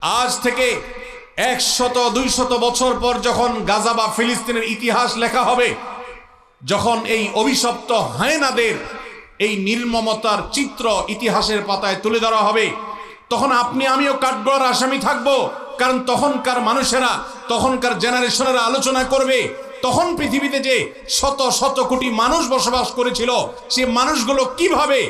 আজ থেকে 100-200 বছর পর যখন গাজা বা ফিলিস্তিনের ইতিহাস লেখা হবে, যখন এই অভিশপ্ত হায়েনাদের এই নির্মমতার চিত্র ইতিহাসের পাতায় তুলে ধরা হবে, তখন আপনি আমিও কাঠগড়ার আসামি থাকব। কারণ তখনকার মানুষেরা, তখনকার জেনারেশনেরা আলোচনা করবে তখন পৃথিবীতে যে শত শত কোটি মানুষ বসবাস করেছিল, সে মানুষগুলো কিভাবে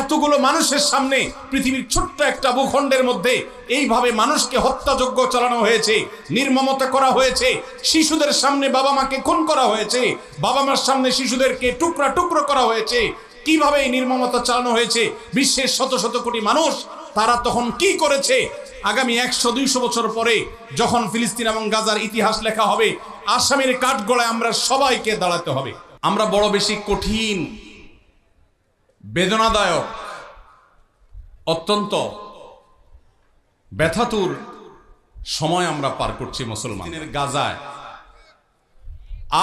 এতগুলো মানুষের সামনে পৃথিবীর ছোট্ট একটা ভূখণ্ডের মধ্যে এইভাবে মানুষকে হত্যাযজ্ঞ চালানো হয়েছে, নির্মমতা করা হয়েছে, শিশুদের সামনে বাবা মাকে খুন করা হয়েছে, বাবা মার সামনে শিশুদেরকে টুকরা টুকরো করা হয়েছে, কিভাবে এই নির্মমতা চালানো হয়েছে বিশ্বের শত শত কোটি মানুষ তারা তখন কি করেছে। আগামী 100-200 বছর পরে যখন ফিলিস্তিন এবং গাজার ইতিহাস লেখা হবে, আসামির কাঠগড়ায় আমরা সবাইকে দাঁড়াতে হবে। আমরা বড় বেশি কঠিন, বেদনাদায়ক, অত্যন্ত ব্যথাতুর সময় আমরা পার করছি মুসলমানের গাজায়।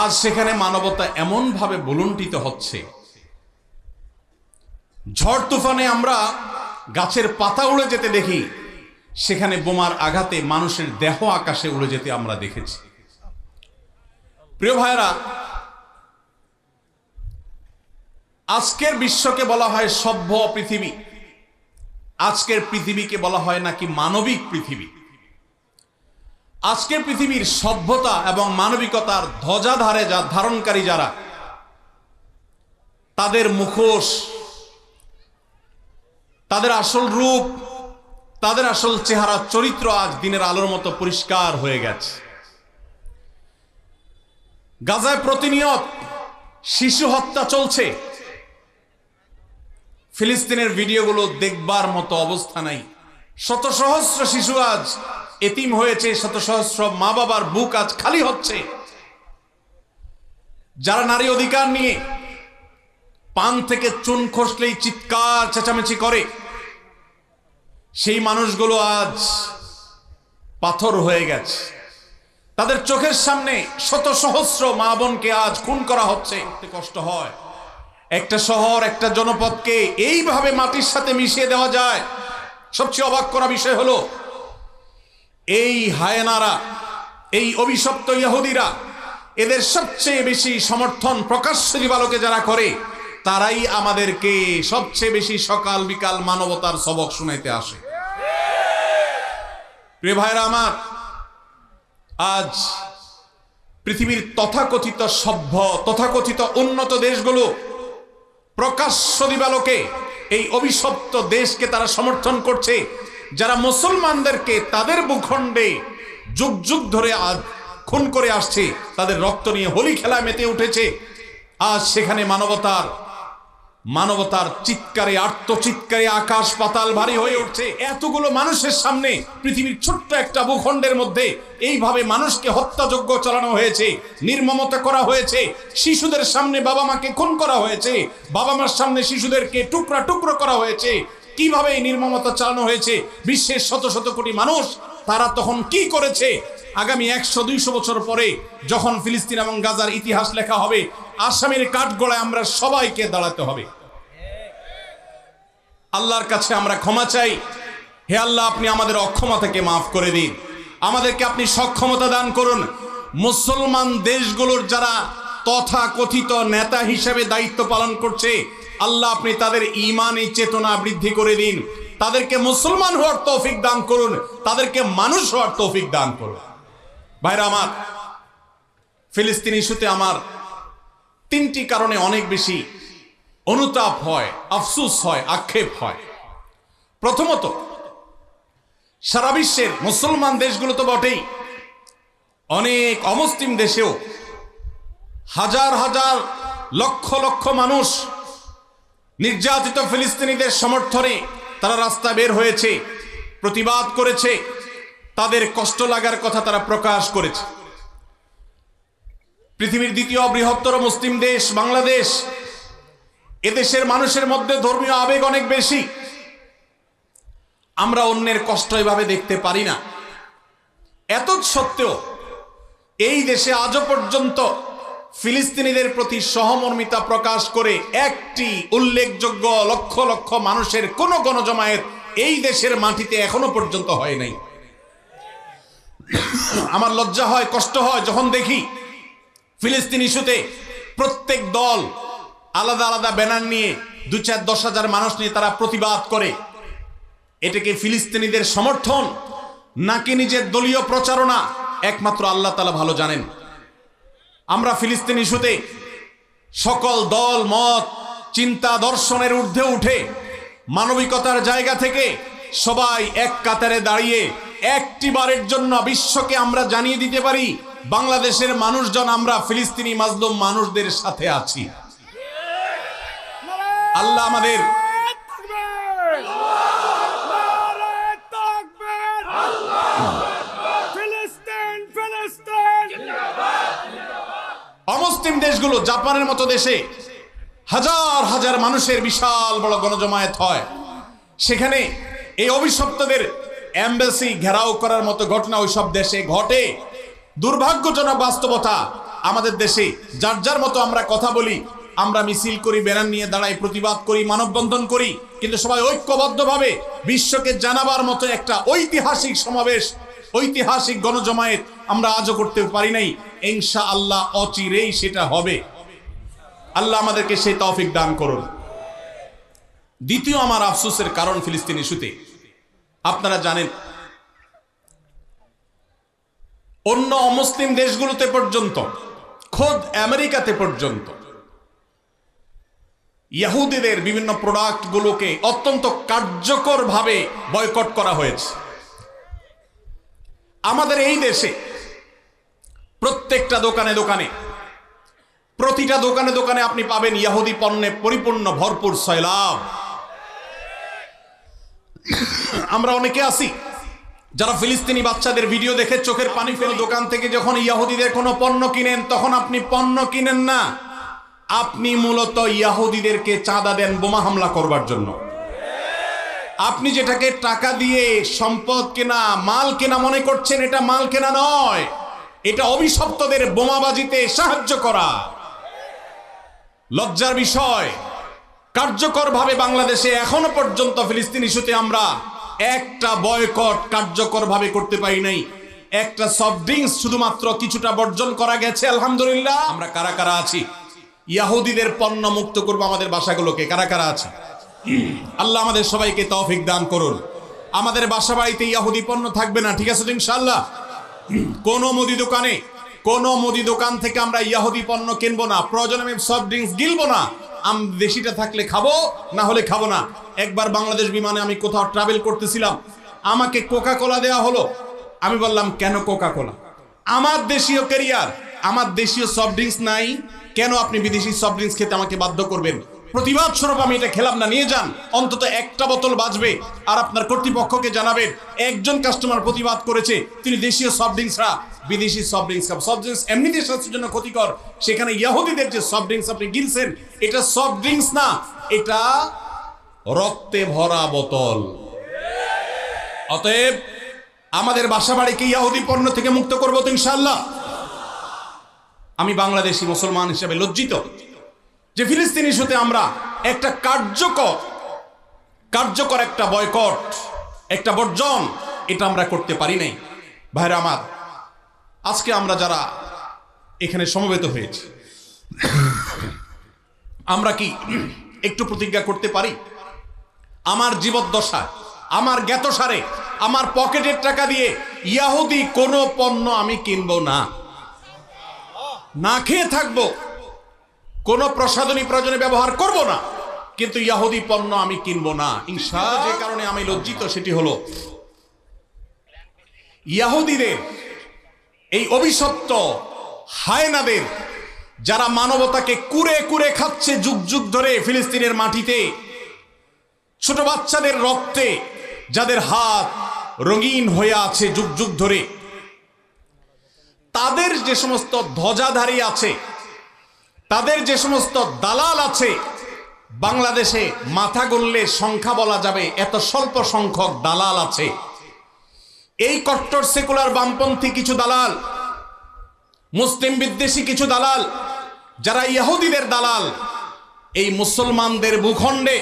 আজ সেখানে মানবতা এমন ভাবে বুলুণ্ঠিত হচ্ছে, ঝড় তুফানে আমরা গাছের পাতা উড়ে যেতে দেখি, সেখানে বোমার আঘাতে মানুষের দেহ আকাশে উড়ে যেতে আমরা দেখেছি। প্রিয় ভাইরা, আজকের বিশ্বকে বলা হয় সভ্য পৃথিবী, আজকের পৃথিবীকে বলা হয় নাকি মানবিক পৃথিবী। আজকের পৃথিবীর সভ্যতা এবং মানবিকতার ধ্বজাধারে যা ধারণকারী যারা, তাদের মুখোশ, তাদের আসল রূপ, তাদের আসল চেহারা চরিত্র আজ দিনের আলোর মতো পরিষ্কার হয়ে গেছে। গাজায় প্রতিনিয়ত শিশু হত্যা চলছে, ফিলিস্তিনের ভিডিওগুলো দেখবার মতো অবস্থা নাই। শত সহস্র শিশু আজ এতিম হয়েছে, শত সহস্র মা বাবার বুক আজ খালি হচ্ছে। যারা নারী অধিকার নিয়ে পান থেকে চুন খসলেই চিৎকার চেঁচামেচি করে, সেই মানুষগুলো আজ পাথর হয়ে গেছে। তাদের চোখের সামনে শত সহস্র মা বোনকে আজ খুন করা হচ্ছে। কষ্ট হয় একটা শহর, একটা জনপদকে এইভাবে মাটির সাথে মিশিয়ে দেওয়া যায়। সবচেয়ে অবাক করা বিষয় হলো, এই হায়েনারা, এই অভিশপ্ত ইহুদিরা, এদের সবচেয়ে বেশি সমর্থন প্রকাশ্য দিবালোকে যারা করে, তারাই আমাদেরকে সবচেয়ে বেশি সকাল বিকাল মানবতার সবক শুনাইতে আসে। প্রিয় ভাইরা আমার, আজ পৃথিবীর তথাকথিত সভ্য, তথাকথিত উন্নত দেশগুলো প্রকাশ্য দিবালোকে এই অভিশপ্ত দেশকে তারা সমর্থন করছে, যারা মুসলমানদেরকে তাদের ভূখণ্ডে যুগ যুগ ধরে আজ খুন করে আসছে, তাদের রক্ত নিয়ে হোলি খেলায় মেতে উঠেছে। আজ সেখানে মানবতার চিৎকারে, আর্তচিৎকারে আকাশ পাতাল ভারী হয়ে উঠছে। এতগুলো মানুষের সামনে পৃথিবীর ছোট্ট একটা ভূখণ্ডের মধ্যে এইভাবে মানুষকে হত্যাযজ্ঞ চালানো হয়েছে, নির্মমতা করা হয়েছে, শিশুদের সামনে বাবা মাকে খুন করা হয়েছে, বাবা মার সামনে শিশুদেরকে টুকরা টুকরো করা হয়েছে, কিভাবে এই নির্মমতা চালানো হয়েছে বিশ্বের শত শত কোটি মানুষ তারা তখন কি করেছে। আগামী 100-200 বছর পরে যখন ফিলিস্তিন এবং গাজার ইতিহাস লেখা হবে, আসামির কাঠগড়ায় আমরা সবাইকে দাঁড়াতে হবে। আল্লাহর কাছে আমরা ক্ষমা চাই। হে আল্লাহ, আপনি আমাদের অক্ষমতাকে মাফ করে দিন, আমাদেরকে আপনি সক্ষমতা দান করুন। মুসলমান দেশগুলোর যারা তথাকথিত নেতা হিসেবে দায়িত্ব পালন করছে, আল্লাহ আপনি তাদের ঈমানী চেতনা বৃদ্ধি করে দিন, তাদেরকে মুসলমান হওয়ার তৌফিক দান করুন, তাদেরকে মানুষ হওয়ার তৌফিক দান করুন। ভাইরা আমার, ফিলিস্তিন ইস্যুতে আমার 3টি কারণে অনেক বেশি অনুতাপ হয়, আফসোস হয়, আক্ষেপ হয়। প্রথমত, সারা বিশ্বের মুসলমান দেশগুলো তো বটেই, অনেক অমুসলিম দেশেও হাজার হাজার লক্ষ লক্ষ মানুষ নির্যাতিত ফিলিস্তিনিদের সমর্থনে তারা রাস্তা বের হয়েছে, প্রতিবাদ করেছে, তাদের কষ্ট লাগার কথা তারা প্রকাশ করেছে। পৃথিবীর দ্বিতীয় বৃহত্তর মুসলিম দেশ বাংলাদেশ, এদেশের মানুষের মধ্যে ধর্মীয় আবেগ অনেক বেশি। আমরা অন্যের কষ্ট এভাবে দেখতে পারি না। এত সত্ত্বেও এই দেশে আজও পর্যন্ত ফিলিস্তিনিদের প্রতি সহমর্মিতা প্রকাশ করে একটি উল্লেখযোগ্য লক্ষ লক্ষ মানুষের কোনো গণজমায়েত এই দেশের মাটিতে এখনো পর্যন্ত হয় নাই। আমার লজ্জা হয়, কষ্ট হয় যখন দেখি ফিলিস্তিন ইস্যুতে প্রত্যেক দল আলাদা আলাদা ব্যানার নিয়ে 2-4-10,000 মানুষ নিয়ে তারা প্রতিবাদ করে। এটাকে ফিলিস্তিনিদের সমর্থন নাকি নিজের দলীয় প্রচারণা একমাত্র আল্লাহ তাআলা ভালো জানেন। আমরা ফিলিস্তিন ইস্যুতে সকল দল মত চিন্তা দর্শনের ঊর্ধ্বে উঠে মানবিকতার জায়গা থেকে সবাই এক কাতারে দাঁড়িয়ে একটিবারের জন্য বিশ্বকে আমরা জানিয়ে দিতে পারি বাংলাদেশের মানুষজন আমরা ফিলিস্তিনি মাজলুম মানুষদের সাথে আছি। আল্লাহ আমাদের অমুসলিম দেশগুলো, জাপানের মতো দেশে হাজার হাজার মানুষের বিশাল বড় গণজমায়েত হয়, সেখানে এই অভিশপ্তদের এমবাসি ঘেরাও করার মতো ঘটনা ওই সব দেশে ঘটে। দুর্ভাগ্যজনক বাস্তবতা, আমাদের দেশে যার যার মতো আমরা কথা বলি, আমরা মিছিল করি, ব্যানার নিয়ে দাঁড়াই, প্রতিবাদ করি, মানববন্ধন করি, কিন্তু সবাই ঐক্যবদ্ধভাবে বিশ্বকে জানাবার মতো একটা ঐতিহাসিক সমাবেশ, ঐতিহাসিক গণজমায়েত আমরা আজও করতে পারি নাই। ইনশাআল্লাহ অচিরেই সেটা হবে। আল্লাহ আমাদেরকে সেই তৌফিক দান করুন। দ্বিতীয় আমার আফসোসের কারণ ফিলিস্তিন ইস্যুতে, আপনারা জানেন অন্য অমুসলিম দেশগুলোতে পর্যন্ত, খোদ আমেরিকাতে পর্যন্ত ইহুদিদের বিভিন্ন প্রোডাক্টগুলোকে অত্যন্ত কার্যকরভাবে বয়কট করা হয়েছে। আমাদের এই দেশে প্রত্যেকটা দোকানে দোকানে, প্রতিটা দোকানে দোকানে আপনি পাবেন ইহুদি পণ্যে পরিপূর্ণ ভরপুর সয়লাব। আমরা অনেকে আছি যারা ফিলিস্তিনি বাচ্চাদের ভিডিও দেখে চোখের পানি ফেলে দোকান থেকে যখন ইহুদিদের কোনো পণ্য কিনেন, তখন আপনি পণ্য কিনেন না, আপনি মূলত ইহুদিদেরকে চাঁদা দেন বোমা হামলা করবার জন্য। আপনি যেটাকে টাকা দিয়ে সম্পদ কেনা, মাল কেনা মনে করছেন, এটা মাল কেনা নয়, এটা অভিশপ্তদের বোমাবাজিতে সাহায্য করা। লজ্জার বিষয়, কার্যকরভাবে বাংলাদেশে এখনো পর্যন্ত ফিলিস্তিন ইস্যুতে আমরা একটা বয়কট কার্যকরভাবে করতে পারি নাই। একটা সফট ড্রিঙ্কস শুধুমাত্র কিছুটা বর্জন করা গেছে, আলহামদুলিল্লাহ। আমরা কারা কারা আছি ইহুদিদের পণ্য মুক্ত করব আমাদের বাসাগুলোকে? কারা কারা আছে? আল্লাহ আমাদের সবাইকে তৌফিক দান করুন। আমাদের বাসা বাড়িতে ইহুদি পণ্য থাকবে না, ঠিক আছে তো ইনশাআল্লাহ? কোন মুদি দোকান থেকে আমরা ইহুদি পণ্য কিনবো না, প্রয়োজনে আমি সফট ড্রিঙ্কস গিলবো না। দেশিটা থাকলে খাবো, না হলে খাবো না। একবার বাংলাদেশ বিমানে আমি কোথাও ট্রাভেল করতেছিলাম, আমাকে কোকা কোলা দেওয়া হলো। আমি বললাম কেন কোকা কোলা? আমার দেশীয় ক্যারিয়ার, আমার দেশীয় সফট ড্রিঙ্কস নাই, কেন আপনি বিদেশি সফট ড্রিঙ্কস খেতে আমাকে বাধ্য করবেন? প্রতিবাদ স্বরূপ আমি এটা খেলাম না, নিয়ে যান, অন্তত একটা বোতল বাঁচবে। আর আপনার কর্তৃপক্ষকে জানাবেন একজন কাস্টমার প্রতিবাদ করেছে, তিনি দেশীয় সফট ড্রিঙ্কসরা বিদেশি সফট ড্রিঙ্কস খাবেন। সফট ড্রিঙ্কস এমনিতে স্বাস্থ্যের জন্য ক্ষতিকর, সেখানে ইহুদিদের যে সফট ড্রিঙ্কস আপনি গিলছেন, এটা সফট ড্রিঙ্কস না, এটা রক্তে ভরা বোতল। অতএব আমাদের বাসা বাড়িকে ইহুদি পণ্য থেকে মুক্ত করবো তো ইনশাআল্লাহ। আমি বাংলাদেশি মুসলমান হিসেবে লজ্জিত যে ফিলিস্তিন ইস্যুতে আমরা একটা কার্যকর একটা বয়কট, একটা বর্জন, এটা আমরা করতে পারি নাই। ভাইরা আমার, আজকে আমরা যারা এখানে সমবেত হয়েছি, আমরা কি একটু প্রতিজ্ঞা করতে পারি আমার জীবদ্দশায়, আমার জ্ঞাতসারে, আমার পকেটের টাকা দিয়ে ইহুদি কোনো পণ্য আমি কিনবো না, না খেয়ে থাকবো, কোনো প্রসাধনী প্রয়োজনে ব্যবহার করব না, কিন্তু ইহুদি পণ্য আমি কিনবো না ইনশাআল্লাহ। যে কারণে আমি লজ্জিত সেটি হলো ইহুদিদের এই অভিশপ্ত হায়নাদের, যারা মানবতাকে কুরে কুরে খাচ্ছে যুগ যুগ ধরে ফিলিস্তিনের মাটিতে, ছোট বাচ্চাদের রক্তে যাদের হাত রঙিন হয়ে আছে যুগ যুগ ধরে, তাদের যে সমস্ত ধ্বজাধারী আছে, তাদের যে সমস্ত দালাল আছে, বাংলাদেশে মাথা গুনলে সংখ্যা বলা যাবে এত স্বল্প সংখ্যক দালাল আছে। এই কট্টর সেকুলার বামপন্থী কিছু দালাল, মুসলিম বিদ্বেষী কিছু দালাল, যারা ইহুদিদের দালাল, এই মুসলমানদের ভূখণ্ডে,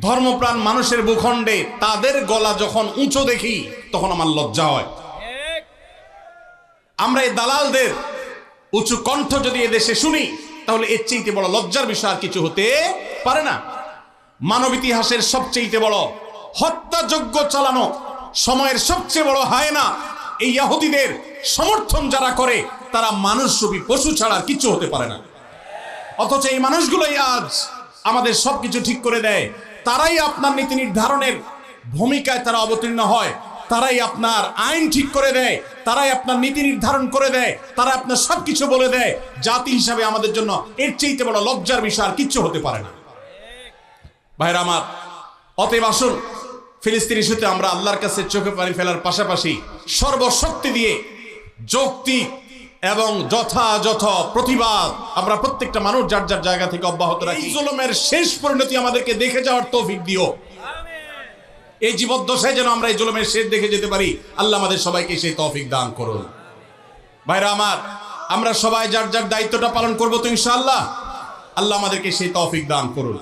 ধর্মপ্রাণ মানুষের ভূখণ্ডে তাদের গলা যখন উঁচু দেখি তখন আমার লজ্জা হয়। আমরা এই দালালদের উঁচু কণ্ঠ যদি এদেশে শুনি, তাহলে এর চেয়ে বড় লজ্জার বিষয় আর কিছু হতে পারে না। মানব ইতিহাসের সবচেয়ে বড় হত্যাযজ্ঞ চালানো, সময়ের সবচেয়ে বড় হায়না এই ইহুদিদের সমর্থন যারা করে, তারা মানুষরূপী পশু ছাড়া আর কিছু হতে পারে না। অথচ এই মানুষগুলোই আজ আমাদের সবকিছু ঠিক করে দেয়। তারাই আপনার নীতি নির্ধারণের ভূমিকায় তারা অবতীর্ণ হয়, তারাই আপনার আইন ঠিক করে দেয়, তারাই আপনার নীতি নির্ধারণ করে দেয়, তারা আপনার সবকিছু বলে দেয়। জাতি হিসাবে আমাদের জন্য এর চেয়ে বড় লজ্জার বিষয় আর কিচ্ছু হতে পারে না। ভাইরা আমার, অতএব আসুন ফিলিস্তিন ইস্যুতে আমরা আল্লাহর কাছে চোখে পানি ফেলার পাশাপাশি সর্বশক্তি দিয়ে যৌক্তিক এবং যথাযথ প্রতিবাদ আমরা প্রত্যেকটা মানুষ যার যার জায়গা থেকে অব্যাহত রাখি। জুলুমের শেষ পরিণতি আমাদেরকে দেখে যাওয়ার তৌফিক দিও। এই জীবদ্দশায় যেন আমরা এই জুলুমের শেষ দেখে যেতে পারি। আল্লাহ আমাদের সবাইকে সেই তৌফিক দান করুন। ভাইরা আমার, আমরা সবাই যার যার দায়িত্বটা পালন করবো তো ইনশাআল্লাহ। আল্লাহ আমাদেরকে সেই তৌফিক দান করুন।